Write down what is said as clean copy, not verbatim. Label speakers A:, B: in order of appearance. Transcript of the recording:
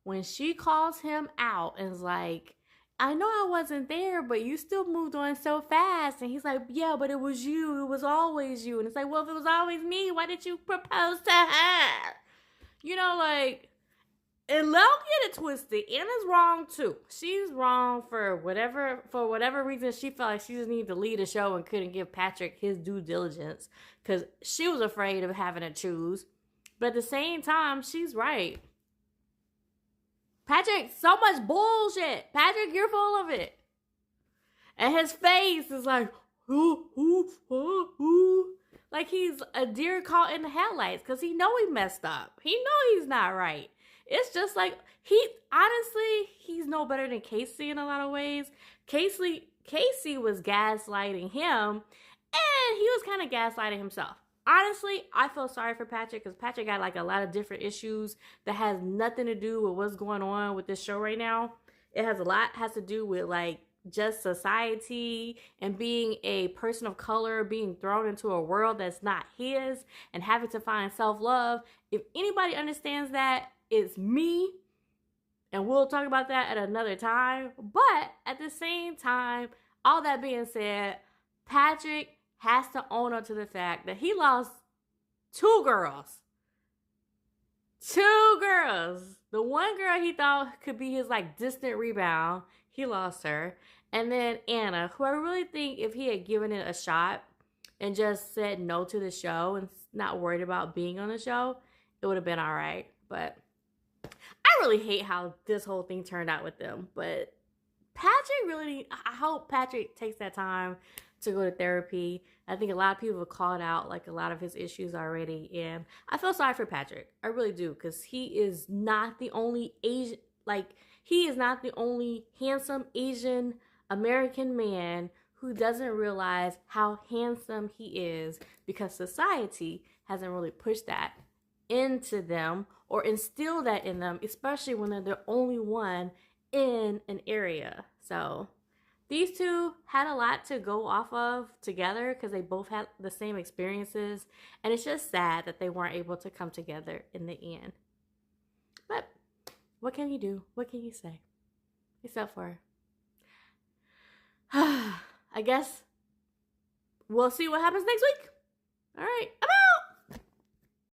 A: when she calls him out and is like, I know I wasn't there, but you still moved on so fast. And he's like, yeah, but it was you. It was always you. And it's like, well, if it was always me, why did you propose to her? You know, like, and let get it twisted. Anna's wrong too. She's wrong for whatever reason she felt like she just needed to lead a show and couldn't give Patrick his due diligence because she was afraid of having to choose. But at the same time, she's right. Patrick, so much bullshit. Patrick, you're full of it. And his face is like, ooh, ooh, ooh, ooh. Like he's a deer caught in the headlights because he know he messed up. He know he's not right. It's just like, he's no better than Kacie in a lot of ways. Kacie was gaslighting him, and he was kind of gaslighting himself. Honestly, I feel sorry for Patrick because Patrick got like a lot of different issues that has nothing to do with what's going on with this show right now. It has to do with like just society and being a person of color, being thrown into a world that's not his and having to find self-love. If anybody understands that, it's me. And we'll talk about that at another time. But at the same time, all that being said, Patrick has to own up to the fact that he lost two girls. The one girl he thought could be his like distant rebound, he lost her. And then Anna, who I really think if he had given it a shot and just said no to the show and not worried about being on the show, it would have been all right. But I really hate how this whole thing turned out with them. But I hope Patrick takes that time to go to therapy. I think a lot of people have called out like a lot of his issues already, and I feel sorry for Patrick. I really do, because he is not the only handsome Asian American man who doesn't realize how handsome he is, because society hasn't really pushed that into them or instilled that in them, especially when they're the only one in an area. So these two had a lot to go off of together because they both had the same experiences. And it's just sad that they weren't able to come together in the end. But what can you do? What can you say? Except for, I guess we'll see what happens next week. All right.